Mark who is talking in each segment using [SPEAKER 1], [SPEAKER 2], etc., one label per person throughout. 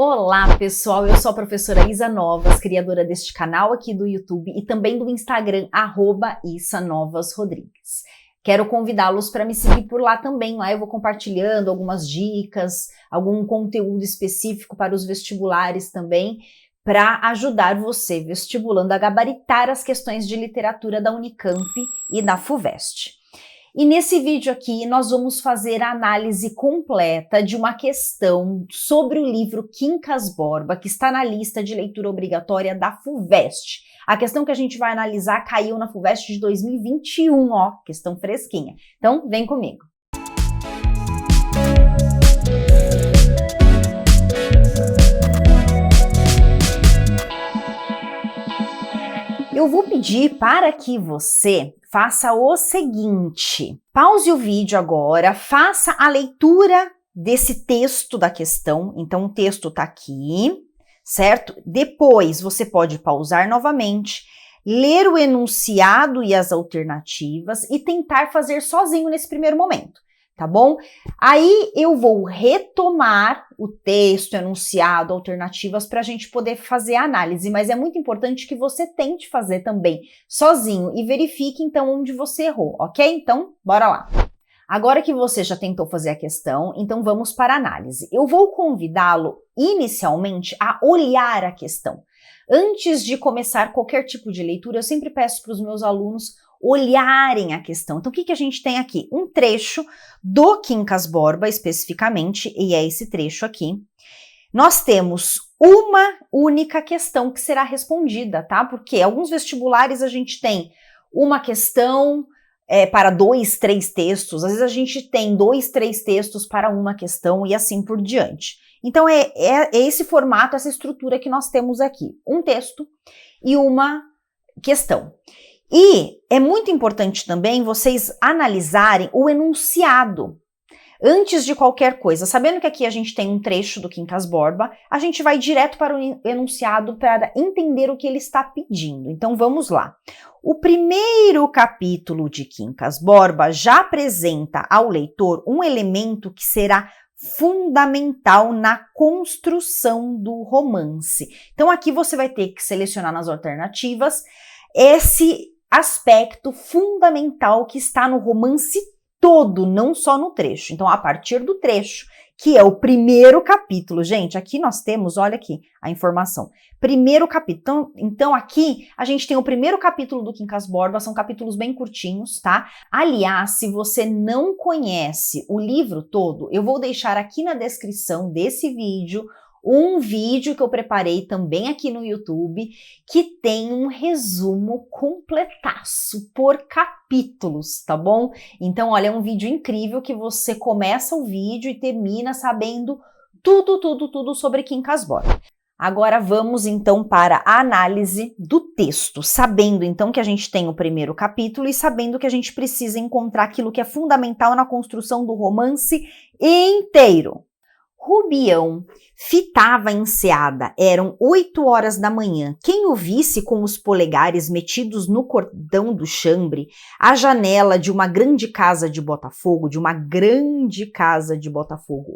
[SPEAKER 1] Olá pessoal, eu sou a professora Isa Novas, criadora deste canal aqui do YouTube e também do Instagram, @IsaNovasRodrigues. Quero convidá-los para me seguir por lá também, lá eu vou compartilhando algumas dicas, algum conteúdo específico para os vestibulares também, para ajudar você, vestibulando, a gabaritar as questões de literatura da Unicamp e da FUVEST. E nesse vídeo aqui nós vamos fazer a análise completa de uma questão sobre o livro Quincas Borba, que está na lista de leitura obrigatória da FUVEST. A questão que a gente vai analisar caiu na FUVEST de 2021, ó, questão fresquinha. Então, vem comigo. Eu vou pedir para que você faça o seguinte: pause o vídeo agora, faça a leitura desse texto da questão. Então, o texto tá aqui, certo? Depois, você pode pausar novamente, ler o enunciado e as alternativas e tentar fazer sozinho nesse primeiro momento, tá bom? Aí eu vou retomar o texto, enunciado, alternativas para a gente poder fazer a análise, mas é muito importante que você tente fazer também sozinho e verifique então onde você errou, ok? Então, bora lá! Agora que você já tentou fazer a questão, então vamos para a análise. Eu vou convidá-lo inicialmente a olhar a questão. Antes de começar qualquer tipo de leitura, eu sempre peço para os meus alunos olharem a questão. Então, o que a gente tem aqui? Um trecho do Quincas Borba, especificamente, e é esse trecho aqui. Nós temos uma única questão que será respondida, tá? Porque alguns vestibulares a gente tem uma questão para 2, 3 textos, às vezes a gente tem 2, 3 textos para uma questão e assim por diante. Então, é esse formato, essa estrutura que nós temos aqui. Um texto e uma questão. E é muito importante também vocês analisarem o enunciado antes de qualquer coisa. Sabendo que aqui a gente tem um trecho do Quincas Borba, a gente vai direto para o enunciado para entender o que ele está pedindo. Então vamos lá. O primeiro capítulo de Quincas Borba já apresenta ao leitor um elemento que será fundamental na construção do romance. Então aqui você vai ter que selecionar nas alternativas esse aspecto fundamental que está no romance todo, não só no trecho. Então, a partir do trecho, que é o primeiro capítulo, gente, aqui nós temos, olha aqui a informação, primeiro capítulo. Então, aqui a gente tem o primeiro capítulo do Quincas Borba, são capítulos bem curtinhos, tá? Aliás, se você não conhece o livro todo, eu vou deixar aqui na descrição desse vídeo um vídeo que eu preparei também aqui no YouTube, que tem um resumo completaço por capítulos, tá bom? Então, olha, é um vídeo incrível que você começa o vídeo e termina sabendo tudo sobre Quincas Borba. Agora vamos então para a análise do texto, sabendo então que a gente tem o primeiro capítulo e sabendo que a gente precisa encontrar aquilo que é fundamental na construção do romance inteiro. Rubião fitava a enseada, eram 8 horas da manhã. Quem o visse com os polegares metidos no cordão do chambre, a janela de uma grande casa de Botafogo,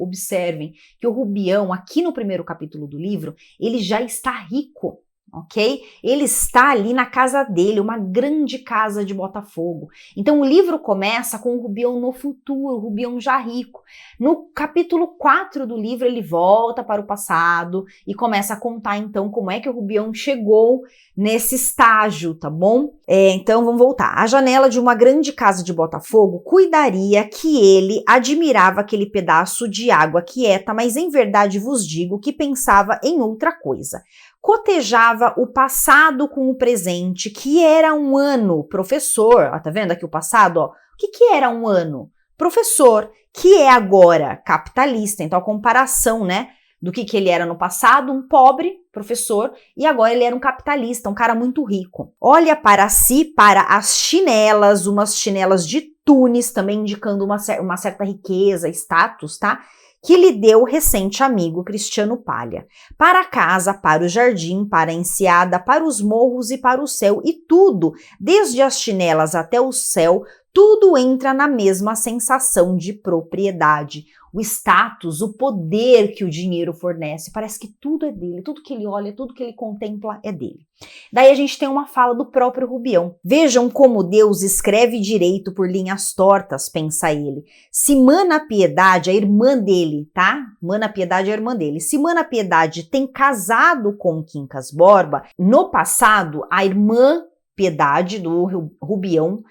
[SPEAKER 1] Observem que o Rubião, aqui no primeiro capítulo do livro, ele já está rico. Ok? Ele está ali na casa dele, uma grande casa de Botafogo. Então o livro começa com o Rubião no futuro, o Rubião já rico. No capítulo 4 do livro ele volta para o passado e começa a contar então como é que o Rubião chegou nesse estágio, tá bom? Então vamos voltar. A janela de uma grande casa de Botafogo cuidaria que ele admirava aquele pedaço de água quieta, mas em verdade vos digo que pensava em outra coisa. Cotejava o passado com o presente, que era um ano, professor, ó, tá vendo aqui o passado, ó? O que era um ano? Professor, que é agora capitalista, então a comparação, né, do que ele era no passado, um pobre professor, e agora ele era um capitalista, um cara muito rico. Olha para si, para as chinelas, umas chinelas de Tunis, também indicando uma certa riqueza, status, tá? Que lhe deu o recente amigo Cristiano Palha. Para a casa, para o jardim, para a enseada, para os morros e para o céu, e tudo, desde as chinelas até o céu, tudo entra na mesma sensação de propriedade. o status, o poder que o dinheiro fornece. Parece que tudo é dele, tudo que ele olha, tudo que ele contempla é dele. Daí a gente tem uma fala do próprio Rubião. Vejam como Deus escreve direito por linhas tortas, pensa ele. Se Mana Piedade, a irmã dele, tá? Mana Piedade é a irmã dele. Se Mana Piedade tem casado com Quincas Borba, no passado, a irmã Piedade do Rubião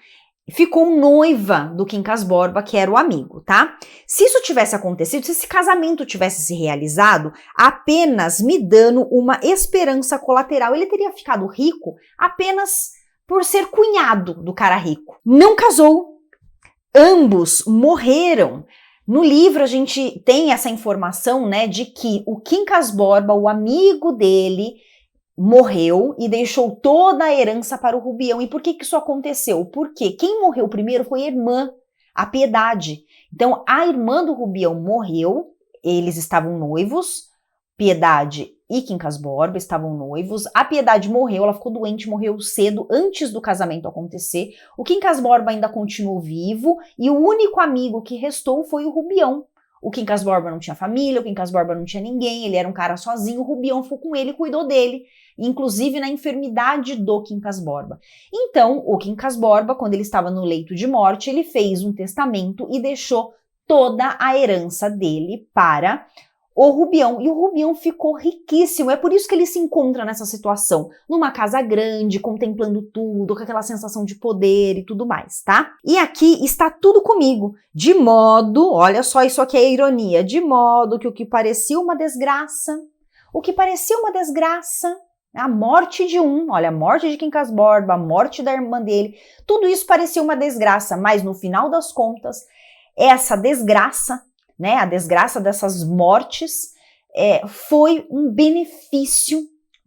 [SPEAKER 1] ficou noiva do Quincas Borba, que era o amigo, tá? Se isso tivesse acontecido, se esse casamento tivesse se realizado, apenas me dando uma esperança colateral, ele teria ficado rico apenas por ser cunhado do cara rico. Não casou. Ambos morreram. No livro a gente tem essa informação, né, de que o Quincas Borba, o amigo dele, morreu e deixou toda a herança para o Rubião. E por que isso aconteceu? Porque quem morreu primeiro foi a irmã, a Piedade. Então, a irmã do Rubião morreu, eles estavam noivos, Piedade e Quincas Borba estavam noivos, a Piedade morreu, ela ficou doente, morreu cedo, antes do casamento acontecer, o Quincas Borba ainda continuou vivo, e o único amigo que restou foi o Rubião. O Quincas Borba não tinha família, o Quincas Borba não tinha ninguém, ele era um cara sozinho, o Rubião ficou com ele e cuidou dele, inclusive na enfermidade do Quincas Borba. Então, o Quincas Borba, quando ele estava no leito de morte, ele fez um testamento e deixou toda a herança dele para o Rubião, e o Rubião ficou riquíssimo. É por isso que ele se encontra nessa situação, numa casa grande, contemplando tudo, com aquela sensação de poder e tudo mais, tá? E aqui está tudo comigo, de modo, olha só, isso aqui é ironia, de modo que o que parecia uma desgraça, a morte de olha, a morte de Quincas Borba, a morte da irmã dele, tudo isso parecia uma desgraça, mas no final das contas, essa desgraça, né, a desgraça dessas mortes, foi um benefício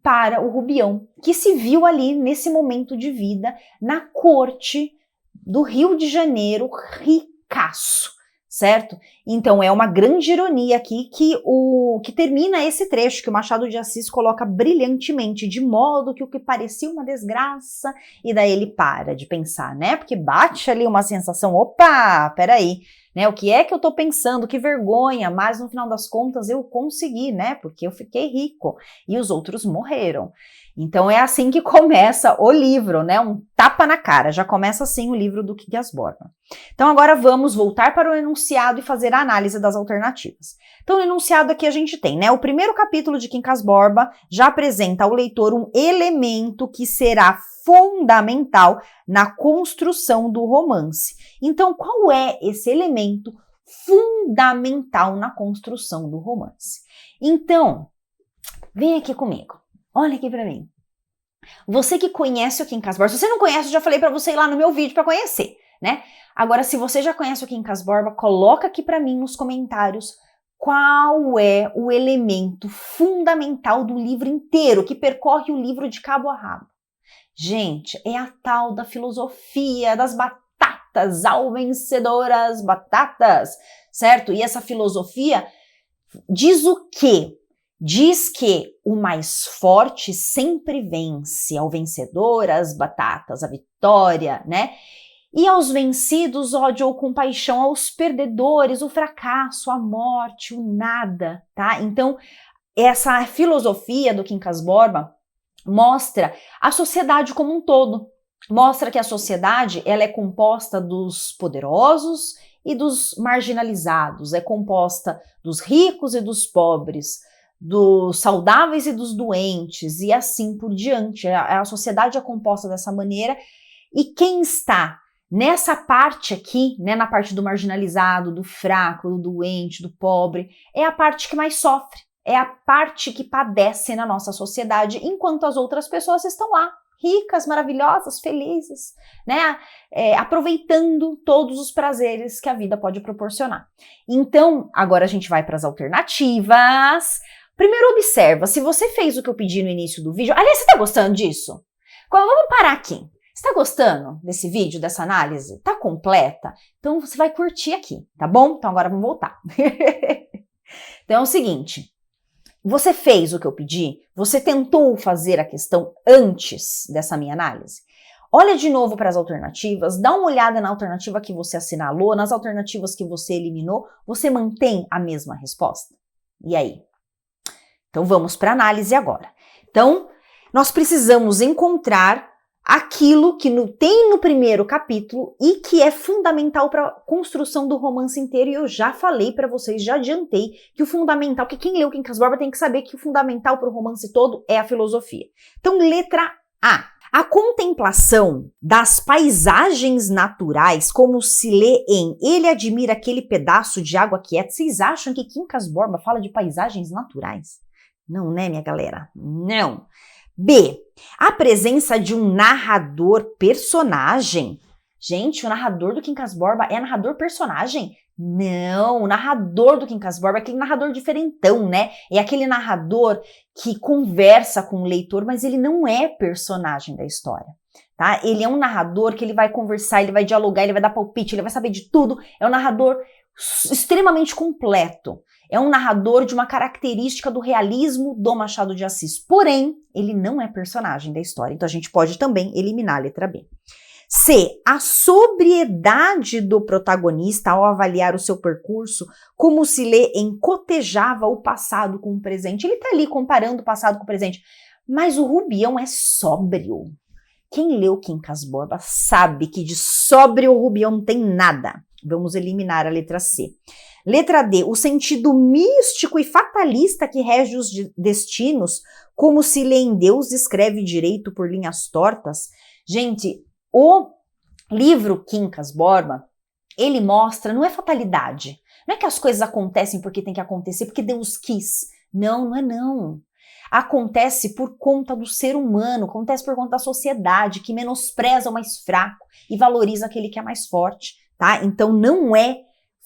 [SPEAKER 1] para o Rubião, que se viu ali nesse momento de vida na corte do Rio de Janeiro, ricaço, certo? Então é uma grande ironia aqui que termina esse trecho que o Machado de Assis coloca brilhantemente, de modo que o que parecia uma desgraça, e daí ele para de pensar, né? Porque bate ali uma sensação, opa, peraí, né? O que é que eu tô pensando? Que vergonha, mas no final das contas eu consegui, né? Porque eu fiquei rico e os outros morreram. Então é assim que começa o livro, né? Um tapa na cara, já começa assim o livro do Quincas Borba. Então agora vamos voltar para o enunciado e fazer a análise das alternativas. Então o enunciado aqui a gente tem, né? O primeiro capítulo de Quincas Borba já apresenta ao leitor um elemento que será fundamental na construção do romance. Então qual é esse elemento fundamental na construção do romance? Então, vem aqui comigo. Olha aqui pra mim. Você que conhece o Quincas Borba, se você não conhece, eu já falei pra você ir lá no meu vídeo pra conhecer, né? Agora, se você já conhece o Quincas Borba, coloca aqui pra mim nos comentários qual é o elemento fundamental do livro inteiro, que percorre o livro de cabo a rabo. Gente, é a tal da filosofia das batatas, ao vencedoras batatas, certo? E essa filosofia diz o quê? Diz que o mais forte sempre vence, ao vencedor as batatas, a vitória, né? E aos vencidos, ódio ou compaixão, aos perdedores, o fracasso, a morte, o nada, tá? Então, essa filosofia do Quincas Borba mostra a sociedade como um todo. Mostra que a sociedade, ela é composta dos poderosos e dos marginalizados, é composta dos ricos e dos pobres, dos saudáveis e dos doentes, e assim por diante. A sociedade é composta dessa maneira, e quem está nessa parte aqui, né, na parte do marginalizado, do fraco, do doente, do pobre, é a parte que mais sofre, é a parte que padece na nossa sociedade, enquanto as outras pessoas estão lá, ricas, maravilhosas, felizes, né, aproveitando todos os prazeres que a vida pode proporcionar. Então, agora a gente vai para as alternativas. Primeiro observa, se você fez o que eu pedi no início do vídeo, aliás, você tá gostando disso? Vamos parar aqui. Você tá gostando desse vídeo, dessa análise? Tá completa? Então você vai curtir aqui, tá bom? Então agora vamos voltar. Então é o seguinte, você fez o que eu pedi? Você tentou fazer a questão antes dessa minha análise? Olha de novo para as alternativas, dá uma olhada na alternativa que você assinalou, nas alternativas que você eliminou, você mantém a mesma resposta? E aí? Então vamos para a análise agora. Então, nós precisamos encontrar aquilo que tem no primeiro capítulo e que é fundamental para a construção do romance inteiro, e eu já falei para vocês, já adiantei, que o fundamental, que quem leu Quincas Borba tem que saber que o fundamental para o romance todo é a filosofia. Então, letra A. A contemplação das paisagens naturais, como se lê em Ele admira aquele pedaço de água quieta. Vocês acham que Quincas Borba fala de paisagens naturais? Não, né, minha galera? Não. B. A presença de um narrador personagem. Gente, o narrador do Quincas Borba é narrador personagem? Não, o narrador do Quincas Borba é aquele narrador diferentão, né? É aquele narrador que conversa com o leitor, mas ele não é personagem da história, tá? Ele é um narrador que ele vai conversar, ele vai dialogar, ele vai dar palpite, ele vai saber de tudo. É um narrador extremamente completo. É um narrador de uma característica do realismo do Machado de Assis. Porém, ele não é personagem da história. Então, a gente pode também eliminar a letra B. C. A sobriedade do protagonista ao avaliar o seu percurso, como se lê em cotejava o passado com o presente. Ele está ali comparando o passado com o presente. Mas o Rubião é sóbrio. Quem leu Quincas Borba sabe que de sóbrio o Rubião não tem nada. Vamos eliminar a letra C. Letra D. O sentido místico e fatalista que rege os destinos, como se lê em Deus escreve direito por linhas tortas. Gente, o livro Quincas Borba, ele mostra, não é fatalidade. Não é que as coisas acontecem porque tem que acontecer, porque Deus quis. Não, não é não. Acontece por conta do ser humano, acontece por conta da sociedade, que menospreza o mais fraco e valoriza aquele que é mais forte, tá? Então não é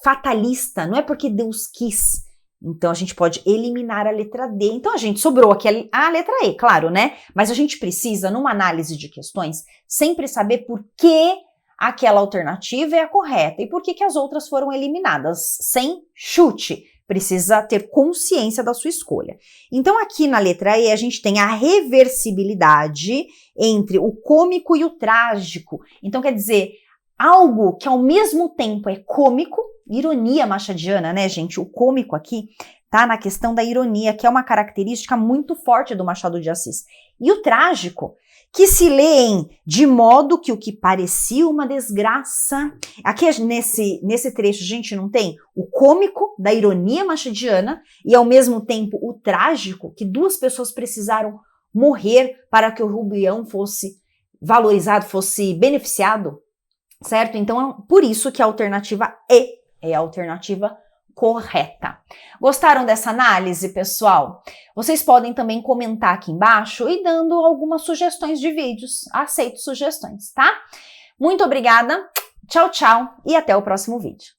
[SPEAKER 1] fatalista, não é porque Deus quis. Então a gente pode eliminar a letra D. Então a gente sobrou aqui a letra E, claro, né? Mas a gente precisa, numa análise de questões, sempre saber por que aquela alternativa é a correta e por que as outras foram eliminadas, sem chute. Precisa ter consciência da sua escolha. Então aqui na letra E a gente tem a reversibilidade entre o cômico e o trágico. Então quer dizer, algo que ao mesmo tempo é cômico, ironia machadiana, né, gente? O cômico aqui tá na questão da ironia, que é uma característica muito forte do Machado de Assis. E o trágico, que se lê em de modo que o que parecia uma desgraça. Aqui nesse trecho a gente não tem o cômico da ironia machadiana e ao mesmo tempo o trágico, que duas pessoas precisaram morrer para que o Rubião fosse valorizado, fosse beneficiado, certo? Então é por isso que a alternativa E é a alternativa correta. Gostaram dessa análise, pessoal? Vocês podem também comentar aqui embaixo e dando algumas sugestões de vídeos. Aceito sugestões, tá? Muito obrigada, tchau, tchau e até o próximo vídeo.